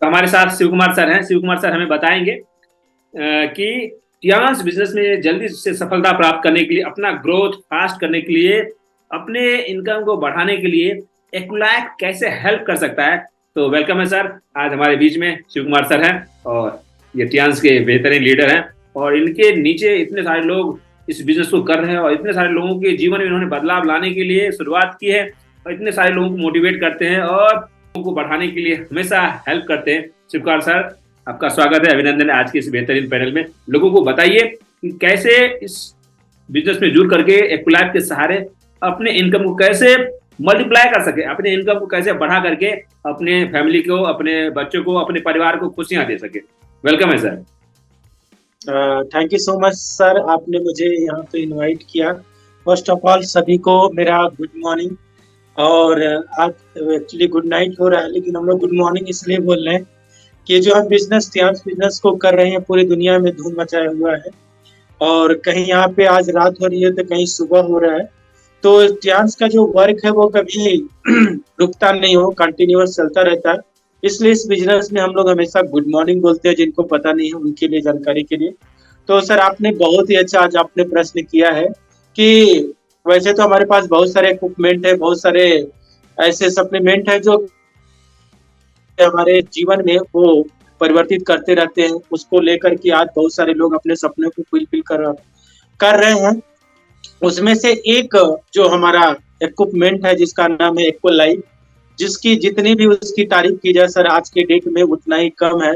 तो हमारे साथ शिव कुमार सर हैं। शिव कुमार सर हमें बताएंगे कि टियांस बिजनेस में जल्दी से सफलता प्राप्त करने के लिए, अपना ग्रोथ फास्ट करने के लिए, अपने इनकम को बढ़ाने के लिए एक्वालाइट कैसे हेल्प कर सकता है। तो वेलकम है सर, आज हमारे बीच में शिव कुमार सर हैं और ये टियांस के बेहतरीन लीडर हैं और इनके नीचे इतने सारे लोग इस बिजनेस को कर रहे हैं और इतने सारे लोगों के जीवन में इन्होंने बदलाव लाने के लिए शुरुआत की है और इतने सारे लोगों को मोटिवेट करते हैं और लोगों को बढ़ाने के लिए हमेशा हेल्प करते हैं। शिव कुमार सर, आपका स्वागत है, अभिनंदन है आज के इस बेहतरीन पैनल में। लोगों को बताइए कि कैसे इस बिजनेस में जुड़ करके एक्वालाइट के सहारे अपने इनकम को कैसे मल्टीप्लाई कर सके, अपने इनकम को कैसे बढ़ा करके अपने फैमिली को, अपने बच्चों को, अपने परिवार को खुशियां दे सके। वेलकम है sir. Thank you so much sir, आपने मुझे यहाँ पे इनवाइट किया। फर्स्ट ऑफ ऑल सभी को मेरा गुड मॉर्निंग। और आज एक्चुअली गुड नाइट हो रहा है, लेकिन हम लोग गुड मॉर्निंग इसलिए बोल रहे हैं कि जो हम टियांस बिजनेस को कर रहे हैं पूरी दुनिया में धूम मचाया हुआ है। और कहीं यहाँ पे आज रात हो रही है तो कहीं सुबह हो रहा है। तो टियांस का जो वर्क है वो कभी रुकता नहीं हो, कंटिन्यूअस चलता रहता है। इसलिए इस बिजनेस में हम लोग हमेशा गुड मॉर्निंग बोलते हैं। जिनको पता नहीं है उनके लिए, जानकारी के लिए। तो सर आपने बहुत ही अच्छा आज आपने प्रश्न किया है कि वैसे तो हमारे पास बहुत सारे इक्विपमेंट है, बहुत सारे ऐसे सप्लीमेंट है जो हमारे जीवन में वो परिवर्तित करते रहते हैं। उसको लेकर के आज बहुत सारे लोग अपने सपने को फुलफिल कर रहे हैं। उसमें से एक जो हमारा इक्विपमेंट है जिसका नाम है एक्वालाइट, जिसकी जितनी भी उसकी तारीफ की जाए सर आज के डेट में उतना ही कम है।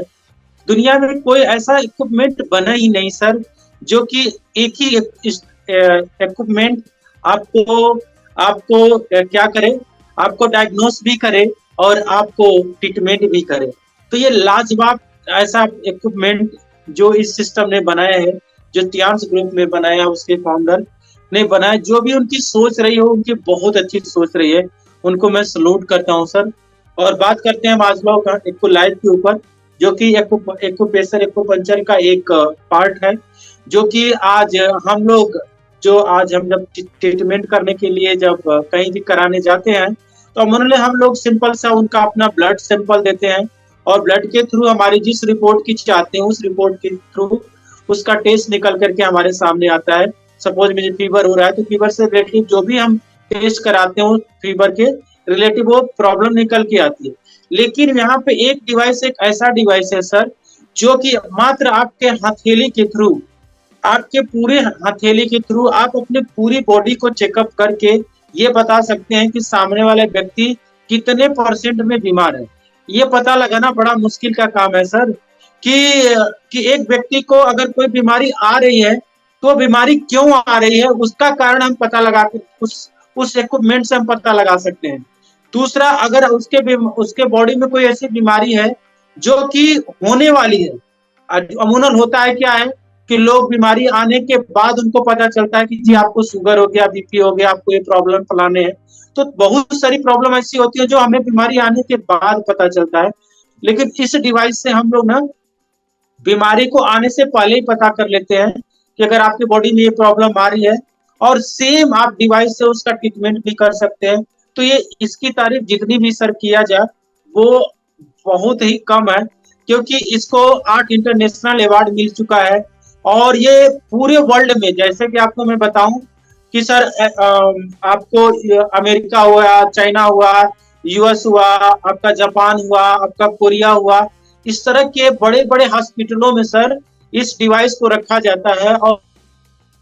दुनिया में कोई ऐसा इक्विपमेंट बना ही नहीं सर जो कि एक ही इक्विपमेंट आपको आपको क्या करे, आपको डायग्नोस भी करे और आपको ट्रीटमेंट भी करे। तो ये लाजवाब ऐसा इक्विपमेंट जो इस सिस्टम ने बनाया है, जो टियांस ग्रुप में बनाया, उसके फाउंडर ने बनाया, जो भी उनकी सोच रही हो, उनकी बहुत अच्छी सोच रही है, उनको मैं सलूट करता हूँ सर। और बात करते हैं मास्लो का एक्वालाइट के ऊपर, जो कि एक्यूप्रेशर एक्यूपंक्चर का एक पार्ट है, जो कि आज हम लोग हम जब ट्रीटमेंट करने के लिए जब कहीं भी कराने जाते हैं तो हम लोग सिंपल सा उनका अपना ब्लड सैंपल देते हैं और ब्लड के थ्रू हमारी जिस रिपोर्ट की चाहते हैं उस रिपोर्ट के थ्रू उसका टेस्ट निकल करके हमारे सामने आता है। सपोज मुझे फीवर हो रहा है तो फीवर से रिलेटिव जो भी हम टेस्ट कराते हैं फीवर के रिलेटिव वो प्रॉब्लम निकल के आती है। लेकिन यहाँ पे एक डिवाइस, एक ऐसा डिवाइस है सर जो कि मात्र आपके हथेली के थ्रू, आपके पूरे हथेली के थ्रू आप अपने पूरी बॉडी को चेकअप करके ये बता सकते हैं कि सामने वाले व्यक्ति कितने % में बीमार है। ये पता लगाना बड़ा मुश्किल का काम है सर कि एक व्यक्ति को अगर कोई बीमारी आ रही है तो बीमारी क्यों आ रही है, उसका कारण हम पता लगा के उस इक्विपमेंट से हम पता लगा सकते हैं। दूसरा, अगर उसके बॉडी में कोई ऐसी बीमारी है जो कि होने वाली है, अमूमन होता है क्या है कि लोग बीमारी आने के बाद उनको पता चलता है कि जी आपको शुगर हो गया, बीपी हो गया, आपको ये प्रॉब्लम फलाने हैं। तो बहुत सारी प्रॉब्लम ऐसी होती है जो हमें बीमारी आने के बाद पता चलता है। लेकिन इस डिवाइस से हम लोग ना बीमारी को आने से पहले ही पता कर लेते हैं कि अगर आपकी बॉडी में ये प्रॉब्लम आ रही है, और सेम आप डिवाइस से उसका ट्रीटमेंट भी कर सकते हैं। तो ये इसकी तारीफ जितनी भी सर किया जाए वो बहुत ही कम है, क्योंकि इसको 8 इंटरनेशनल अवार्ड मिल चुका है। और ये पूरे वर्ल्ड में, जैसे कि आपको मैं बताऊं कि सर आपको अमेरिका हुआ, चाइना हुआ, यूएस हुआ, आपका जापान हुआ, आपका कोरिया हुआ, इस तरह के बड़े बड़े हॉस्पिटलों में सर इस डिवाइस को रखा जाता है और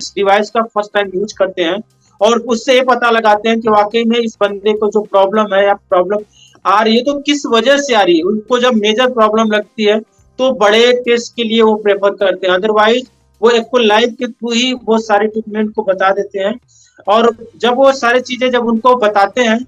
इस डिवाइस का फर्स्ट टाइम यूज करते हैं और उससे ये पता लगाते हैं कि वाकई में इस बंदे को जो प्रॉब्लम है या प्रॉब्लम आ रही है तो किस वजह से आ रही है। उनको जब मेजर प्रॉब्लम लगती है तो बड़े टेस्ट के लिए वो प्रेफर करते हैं, अदरवाइज वो एक्वालाइट के थ्रू ही वो सारे ट्रीटमेंट को बता देते हैं। और जब वो सारी चीजें जब उनको बताते हैं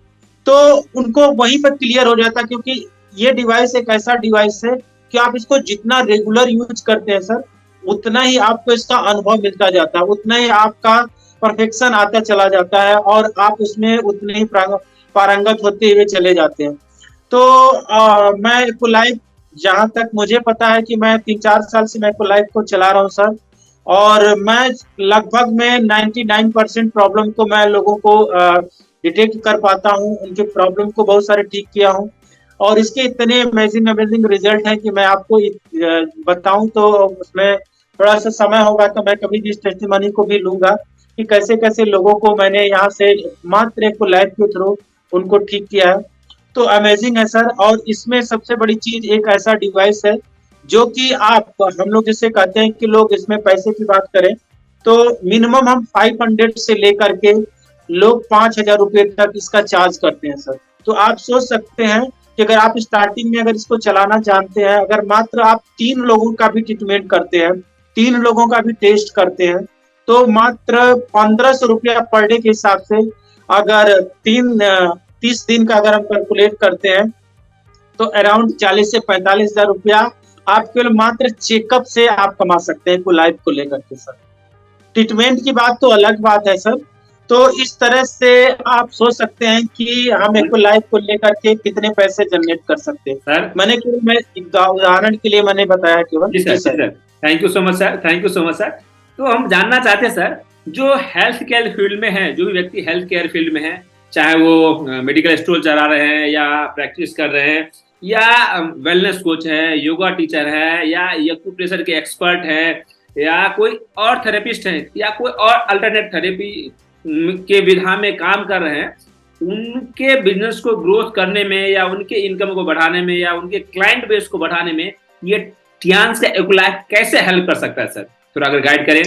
तो उनको वहीं पर क्लियर हो जाता है, क्योंकि ये डिवाइस एक ऐसा डिवाइस है कि आप इसको जितना रेगुलर यूज करते हैं सर उतना ही आपको इसका अनुभव मिलता जाता है, उतना ही आपका परफेक्शन आता चला जाता है और आप उसमें उतने ही पारंगत होते हुए चले जाते हैं। तो मैं एक्वालाइट, जहां तक मुझे पता है कि मैं 3-4 साल से मैं एक्वालाइट को चला रहा हूँ सर, और मैं लगभग में 99% प्रॉब्लम को मैं लोगों को डिटेक्ट कर पाता हूँ, उनके प्रॉब्लम को बहुत सारे ठीक किया हूँ। और इसके इतने अमेजिंग अमेजिंग रिजल्ट हैं कि मैं आपको बताऊं तो उसमें थोड़ा सा समय होगा, तो मैं कभी भी इस टेस्टिमनी को भी लूंगा कि कैसे कैसे लोगों को मैंने यहाँ से मात्र एक लाइफ के थ्रू उनको ठीक किया है। तो अमेजिंग है सर। और इसमें सबसे बड़ी चीज एक ऐसा डिवाइस है जो कि आप, हम लोग जिसे कहते हैं कि लोग इसमें पैसे की बात करें तो मिनिमम हम 500 से लेकर के लोग 5,000 रुपये तक इसका चार्ज करते हैं सर। तो आप सोच सकते हैं कि अगर आप स्टार्टिंग में अगर इसको चलाना जानते हैं, अगर मात्र आप 3 लोगों का भी ट्रीटमेंट करते हैं, 3 लोगों का भी टेस्ट करते हैं, तो मात्र 1,500 रुपया पर डे के हिसाब से अगर 30 दिन का अगर हम कैलकुलेट करते हैं तो अराउंड 40 से 45 हजार रुपया आप केवल मात्र चेकअप से आप कमा सकते हैं लाइफ को लेकर के सर। ट्रीटमेंट की बात तो अलग बात है सर। तो इस तरह से आप सोच सकते हैं कि हम एक लाइफ को लेकर के कितने पैसे जनरेट कर सकते हैं सर। मैं एक उदाहरण के लिए मैंने बताया केवल। जी sir, thank you so much sir, thank you so much sir. तो हम जानना चाहते हैं सर, जो हेल्थ केयर फील्ड में है, जो भी व्यक्ति हेल्थ केयर फील्ड में है, चाहे वो मेडिकल स्टोर चला रहे हैं या प्रैक्टिस कर रहे हैं या वेलनेस कोच है, योगा टीचर है या एक्यूप्रेशर के एक्सपर्ट है या कोई और थेरेपिस्ट है या कोई और अल्टरनेट थेरेपी के विधा में काम कर रहे हैं, उनके बिजनेस को ग्रोथ करने में या उनके इनकम को बढ़ाने में या उनके क्लाइंट बेस को बढ़ाने में ये टियान्स का एक्विलाइफ कैसे हेल्प कर सकता है सर? थोड़ा अगर गाइड करें।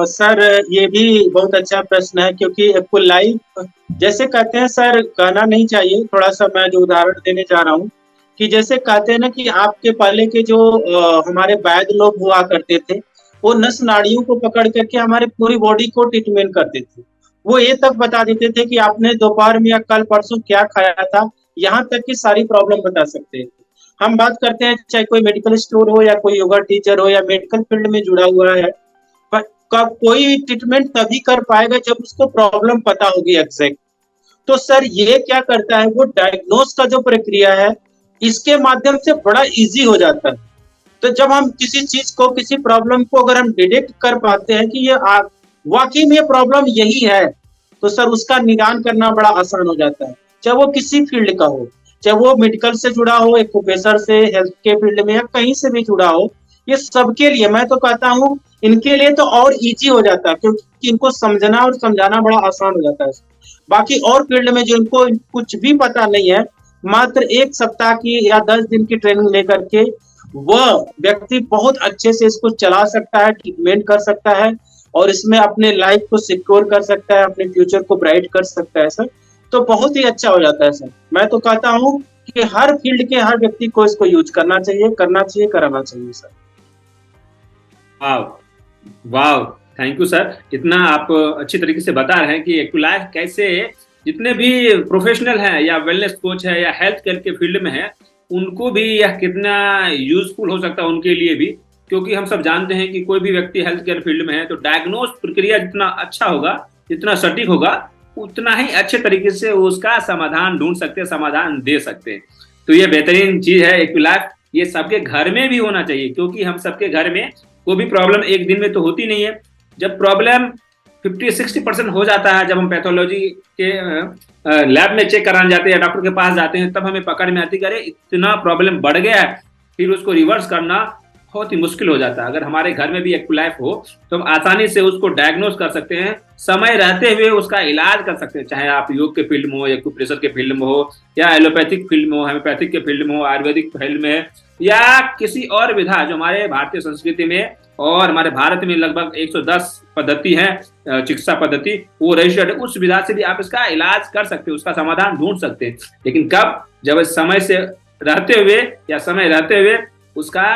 सर ये भी बहुत अच्छा प्रश्न है, क्योंकि एक्विलाइफ जैसे कहते हैं सर, कहना नहीं चाहिए, थोड़ा सा मैं जो उदाहरण देने जा रहा हूँ कि जैसे कहते हैं ना कि आपके पहले के जो हमारे वैद्य लोग हुआ करते थे, वो नस नाड़ियों को पकड़ करके हमारे पूरी बॉडी को ट्रीटमेंट करते थे। वो ये तक बता देते थे कि आपने दोपहर में या कल परसों क्या खाया था, यहाँ तक की सारी प्रॉब्लम बता सकते हैं। हम बात करते हैं चाहे कोई मेडिकल स्टोर हो या कोई योगा टीचर हो या मेडिकल फील्ड में जुड़ा हुआ है, कोई ट्रीटमेंट तभी कर पाएगा जब उसको प्रॉब्लम पता होगी एग्जैक्ट। तो सर ये क्या करता है, वो डायग्नोस का जो प्रक्रिया है इसके माध्यम से बड़ा इजी हो जाता है। तो जब हम किसी चीज को, किसी प्रॉब्लम को अगर हम डिटेक्ट कर पाते हैं कि ये वाकई में ये प्रॉब्लम यही है, तो सर उसका निदान करना बड़ा आसान हो जाता है। चाहे वो किसी फील्ड का हो, चाहे वो मेडिकल से जुड़ा हो, एक प्रोफेसर से, हेल्थ के फील्ड में या कहीं से भी जुड़ा हो, ये सबके लिए मैं तो कहता हूँ इनके लिए तो और इजी हो जाता है, क्योंकि इनको समझना और समझाना बड़ा आसान हो जाता है। बाकी और फील्ड में जो इनको कुछ भी पता नहीं है, मात्र 1 सप्ताह की या 10 दिन की ट्रेनिंग लेकर के वह व्यक्ति बहुत अच्छे से इसको चला सकता है, ट्रीटमेंट कर सकता है और इसमें अपने लाइफ को सिक्योर कर सकता है, अपने फ्यूचर को ब्राइट कर सकता है सर। तो बहुत ही अच्छा हो जाता है सर। मैं तो कहता हूँ कि हर फील्ड के हर व्यक्ति को इसको यूज करना चाहिए, कराना चाहिए सर। वाह वाह, थैंक यू सर। इतना आप अच्छी तरीके से बता रहे हैं कि एक्विलाइफ कैसे जितने भी प्रोफेशनल हैं या वेलनेस कोच है या हेल्थ केयर के फील्ड में है, उनको भी यह कितना यूजफुल हो सकता है उनके लिए भी। क्योंकि हम सब जानते हैं कि कोई भी व्यक्ति हेल्थ केयर फील्ड में है तो डायग्नोस प्रक्रिया जितना अच्छा होगा, जितना सटीक होगा, उतना ही अच्छे तरीके से उसका समाधान ढूंढ सकते हैं, समाधान दे सकते हैं। तो ये बेहतरीन चीज है एक्विलाइफ। ये सबके घर में भी होना चाहिए, क्योंकि हम सबके घर में कोई भी प्रॉब्लम एक दिन में तो होती नहीं है। जब प्रॉब्लम 50-60% हो जाता है, जब हम पैथोलॉजी के लैब में चेक कराने जाते हैं या डॉक्टर के पास जाते हैं, तब हमें पकड़ में आती है अरे इतना प्रॉब्लम बढ़ गया है, फिर उसको रिवर्स करना बहुत ही मुश्किल हो जाता है। अगर हमारे घर में भी एक्विलाइफ हो तो हम आसानी से उसको डायग्नोस कर सकते हैं, समय रहते हुए उसका इलाज कर सकते हैं। चाहे आप योग के फील्ड में हो, एक्यूप्रेशर के फील्ड में हो या एलोपैथिक फील्ड में हो, होम्योपैथिक के फील्ड में हो, आयुर्वेदिक फील्ड में या किसी और विधा जो हमारे भारतीय संस्कृति में और हमारे भारत में लगभग 110 पद्धति है, चिकित्सा पद्धति वो रजिस्टर्ड है, उस विधा से भी आप इसका इलाज कर सकते हैं, उसका समाधान ढूंढ सकते हैं। लेकिन कब? जब समय से रहते हुए या समय रहते हुए उसका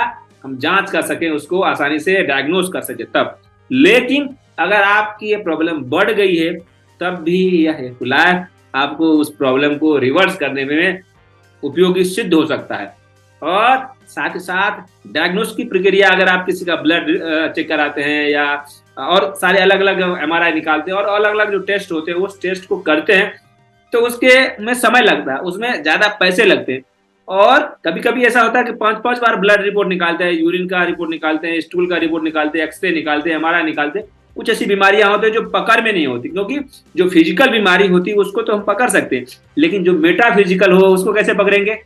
हम जांच कर सकें, उसको आसानी से डायग्नोस कर सके तब। लेकिन अगर आपकी ये प्रॉब्लम बढ़ गई है तब भी यह एक्विलाइफ आपको उस प्रॉब्लम को रिवर्स करने में उपयोगी सिद्ध हो सकता है। और साथ ही साथ डायग्नोस की प्रक्रिया, अगर आप किसी का ब्लड चेक कराते हैं या और सारे अलग अलग MRI निकालते हैं और अलग अलग जो टेस्ट होते हैं उस टेस्ट को करते हैं, तो उसके में समय लगता है, उसमें ज्यादा पैसे लगते हैं। और कभी कभी ऐसा होता है कि 5-5 बार ब्लड रिपोर्ट निकालते हैं, यूरिन का रिपोर्ट निकालते हैं, स्टूल का रिपोर्ट निकालते हैं, एक्सरे निकालते हैं, MRI निकालते हैं, कुछ ऐसी बीमारियां होती है जो पकड़ में नहीं होती, क्योंकि जो फिजिकल बीमारी होती है उसको तो हम पकड़ सकते हैं, लेकिन जो मेटाफिजिकल हो उसको कैसे पकड़ेंगे,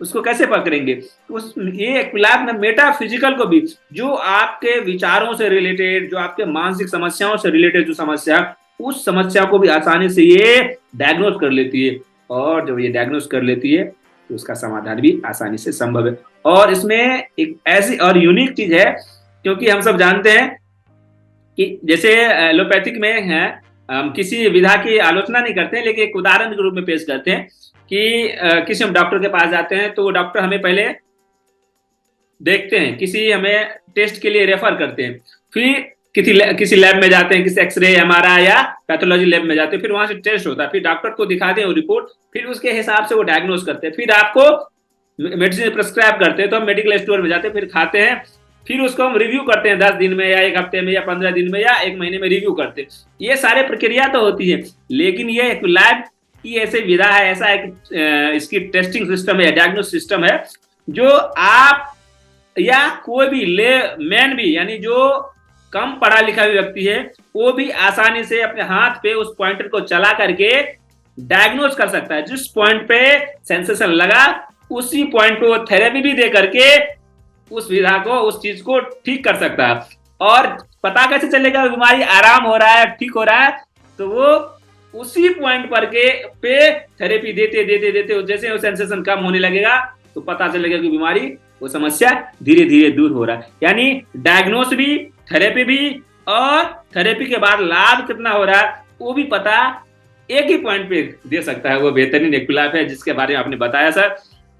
उसको कैसे पकड़ेंगे। उस ये एक्विलाइफ में मेटाफिजिकल को भी, जो आपके विचारों से रिलेटेड, जो आपके मानसिक समस्याओं से रिलेटेड जो समस्या, उस समस्या को भी आसानी से ये डायग्नोज कर लेती है, और जब ये डायग्नोज कर लेती है तो उसका समाधान भी आसानी से संभव है। और इसमें एक ऐसी और यूनिक चीज है, क्योंकि हम सब जानते हैं कि जैसे एलोपैथिक में है, हम किसी विधा की आलोचना नहीं करते हैं, लेकिन एक उदाहरण के रूप में पेश करते हैं कि किसी हम डॉक्टर के पास जाते हैं तो डॉक्टर हमें पहले देखते हैं, किसी हमें टेस्ट के लिए रेफर करते हैं, फिर किसी लैब में जाते हैं, किसी एक्सरे, एमआरआई या पैथोलॉजी लैब में जाते हैं, फिर वहां से टेस्ट होता है, फिर डॉक्टर को दिखाते हैं वो रिपोर्ट, फिर उसके हिसाब से वो डायग्नोज करते हैं, फिर आपको मेडिसिन प्रिस्क्राइब करते हैं, तो हम मेडिकल स्टोर में जाते हैं, फिर खाते हैं, फिर उसको हम रिव्यू करते हैं 10 दिन में या 1 हफ्ते में या 15 दिन में या 1 महीने में रिव्यू करते हैं। ये सारे प्रक्रिया तो होती है, लेकिन ये एक लैब की ऐसे विधा है, ऐसा एक इसकी टेस्टिंग सिस्टम है, डायग्नोस सिस्टम है, जो आप या कोई भी ले मैन भी, यानी जो कम पढ़ा लिखा व्यक्ति है, वो भी आसानी से अपने हाथ पे उस पॉइंटर को चला करके डायग्नोज कर सकता है। जिस पॉइंट पे सेंसेशन लगा उसी पॉइंट पे वो थेरेपी भी दे करके उस विधा को, उस चीज को ठीक कर सकता है। और पता कैसे चलेगा बीमारी आराम हो रहा है, ठीक हो रहा है, तो वो उसी पॉइंट पर के पे थेरेपी देते देते देते जैसे वो सेंसेशन कम होने लगेगा तो पता चलेगा कि बीमारी, वो समस्या धीरे धीरे दूर हो रहा है। यानी डायग्नोस भी, थेरेपी भी, और थेरेपी के बाद लाभ कितना हो रहा है वो भी पता एक ही पॉइंट पे दे सकता है। वो बेहतरीन एक्विलाइफ है जिसके बारे में आपने बताया सर।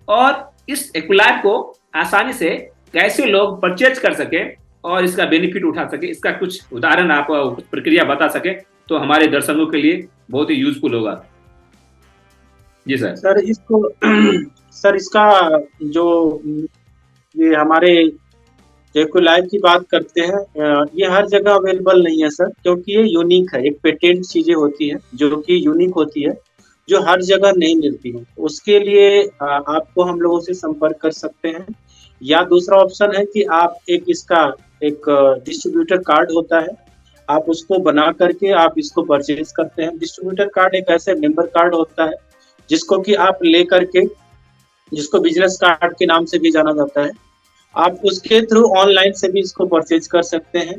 और इस एक्विलाइफ को आसानी से कैसे लोग परचेज कर सके और इसका बेनिफिट उठा सके, इसका कुछ उदाहरण आप कुछ प्रक्रिया बता सके तो हमारे दर्शकों के लिए बहुत ही यूजफुल होगा। जी सर। सर इसको सर इसका जो ये हमारे एक्विलाइफ की बात करते हैं, ये हर जगह अवेलेबल नहीं है सर, क्योंकि ये यूनिक है, एक पेटेंट चीजें होती है जो कि यूनिक होती है, जो हर जगह नहीं मिलती है। उसके लिए आपको हम लोगों से संपर्क कर सकते हैं, या दूसरा ऑप्शन है कि आप इसका एक डिस्ट्रीब्यूटर कार्ड होता है, आप उसको बना करके आप इसको परचेज करते हैं। डिस्ट्रीब्यूटर कार्ड एक ऐसे मेंबर कार्ड होता है जिसको कि आप ले करके, जिसको बिजनेस कार्ड के नाम से भी जाना जाता है, आप उसके थ्रू ऑनलाइन से भी इसको परचेज कर सकते हैं।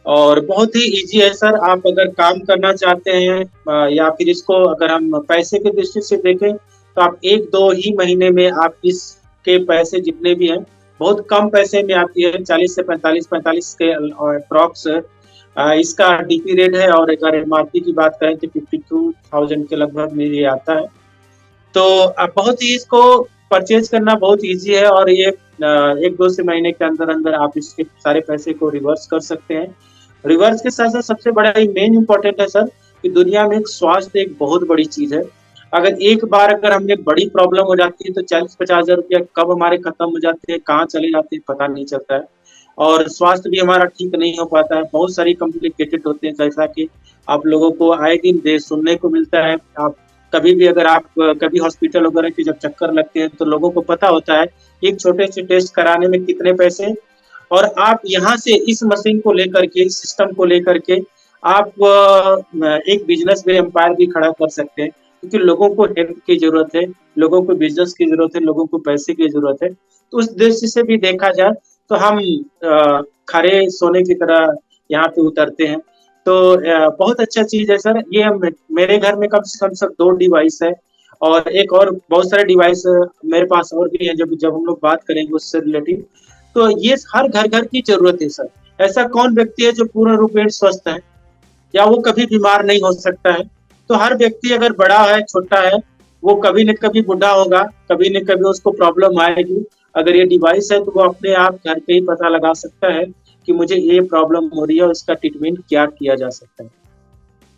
और बहुत ही इजी है सर। आप अगर काम करना चाहते हैं या फिर इसको अगर हम पैसे के दृष्टि से देखें तो आप 1-2 ही महीने में आप इसके पैसे जितने भी हैं बहुत कम पैसे में आती है, 40 से 45 के अप्रॉक्स इसका डीपी रेट है। और अगर एमआरपी की बात करें तो 52,000 के लगभग में ये आता है। तो बहुत ही इसको परचेज करना बहुत इजी है, और ये 1-2 से महीने के अंदर अंदर आप इसके सारे पैसे को रिवर्स कर सकते हैं। रिवर्स के साथ साथ सबसे बड़ा मेन इम्पोर्टेंट है सर कि दुनिया में स्वास्थ्य एक बहुत बड़ी चीज है। अगर एक बार अगर हमें बड़ी प्रॉब्लम हो जाती है तो 40-50 हजार रुपया कब हमारे खत्म हो जाते हैं, कहाँ चले जाते हैं, पता नहीं चलता है। और स्वास्थ्य भी हमारा ठीक नहीं हो पाता है, बहुत सारी कॉम्प्लिकेटेड होते हैं, जैसा कि आप लोगों को आए दिन सुनने को मिलता है। आप कभी भी अगर आप कभी हॉस्पिटल वगैरह के जब चक्कर लगते हैं तो लोगों को पता होता है एक छोटे से टेस्ट कराने में कितने पैसे, और आप यहाँ से इस मशीन को लेकर के, इस सिस्टम को लेकर के आप एक बिजनेस में एम्पायर भी खड़ा कर सकते हैं, क्योंकि लोगों को हेल्थ की जरूरत है, लोगों को बिजनेस की जरूरत है, लोगों को पैसे की जरूरत है। तो उस दृष्टि से भी देखा जाए तो हम खरे सोने की तरह यहाँ पे उतरते हैं। तो बहुत अच्छा चीज है सर। ये मेरे घर में कम से कम सर 2 डिवाइस है, और एक और बहुत सारे डिवाइस मेरे पास और भी है। जब हम लोग बात करेंगे उससे रिलेटिव, तो ये हर घर घर की जरूरत है सर। ऐसा कौन व्यक्ति है जो पूर्ण रूप में स्वस्थ है या वो कभी बीमार नहीं हो सकता है? तो हर व्यक्ति अगर बड़ा है, छोटा है, वो कभी न कभी बूढ़ा होगा, कभी न कभी उसको प्रॉब्लम आएगी। अगर ये डिवाइस है तो वो अपने आप घर पे ही पता लगा सकता है कि मुझे ये प्रॉब्लम हो रही है और इसका ट्रीटमेंट क्या किया जा सकता है।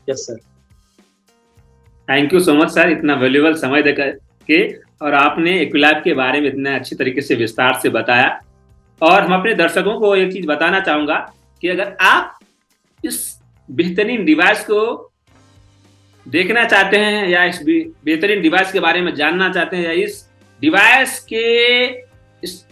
Yes sir. Thank you so much sir, इतना वैल्यूएबल समय देकर के, और आपने एक्विलाइफ के बारे में इतना अच्छी तरीके से विस्तार से बताया। और हम अपने दर्शकों को एक चीज बताना चाहूंगा कि अगर आप इस बेहतरीन डिवाइस को देखना चाहते हैं या इस बेहतरीन डिवाइस के बारे में जानना चाहते हैं या इस डिवाइस के इस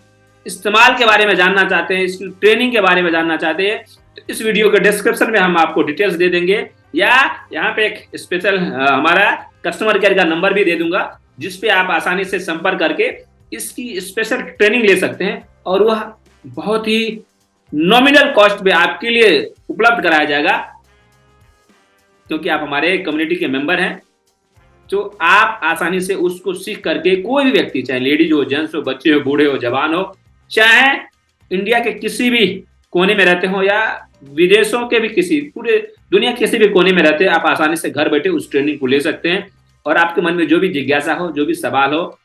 इस्तेमाल के बारे में जानना चाहते हैं, इसकी ट्रेनिंग के बारे में जानना चाहते हैं, तो इस वीडियो के डिस्क्रिप्शन में हम आपको डिटेल्स दे देंगे, या यहाँ पे एक स्पेशल हमारा कस्टमर केयर का नंबर भी दे दूंगा, जिसपे आप आसानी से संपर्क करके इसकी स्पेशल ट्रेनिंग ले सकते हैं, और वह बहुत ही नॉमिनल कॉस्ट पे आपके लिए उपलब्ध कराया जाएगा, क्योंकि आप हमारे कम्युनिटी के मेंबर हैं। तो आप आसानी से उसको सीख करके कोई भी व्यक्ति, चाहे लेडीज हो, जेंट्स हो, बच्चे हो, बूढ़े हो, जवान हो, चाहे इंडिया के किसी भी कोने में रहते हो या विदेशों के भी किसी, पूरे दुनिया के किसी भी कोने में रहते हैं, आप आसानी से घर बैठे उस ट्रेनिंग को ले सकते हैं। और आपके मन में जो भी जिज्ञासा हो, जो भी सवाल हो,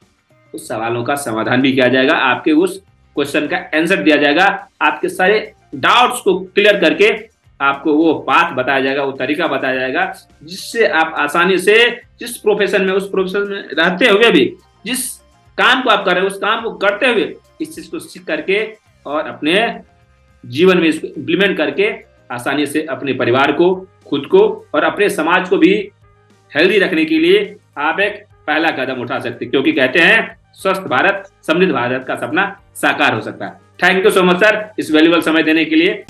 उस सवालों का समाधान भी किया जाएगा, आपके उस क्वेश्चन का आंसर दिया जाएगा, आपके सारे डाउट्स को क्लियर करके आपको वो बात बताया जाएगा, वो तरीका बताया जाएगा, जिससे आप आसानी से जिस प्रोफेशन में, उस प्रोफेशन में रहते हुए भी, जिस काम को आप कर रहे हो उस काम को करते हुए इस चीज को सीख करके और अपने जीवन में इसको इम्प्लीमेंट करके आसानी से अपने परिवार को, खुद को और अपने समाज को भी हेल्दी रखने के लिए आप एक पहला कदम उठा सकते हैं, क्योंकि कहते हैं स्वस्थ भारत, समृद्ध भारत का सपना साकार हो सकता है। Thank you so much sir, इस वैल्यूबल समय देने के लिए।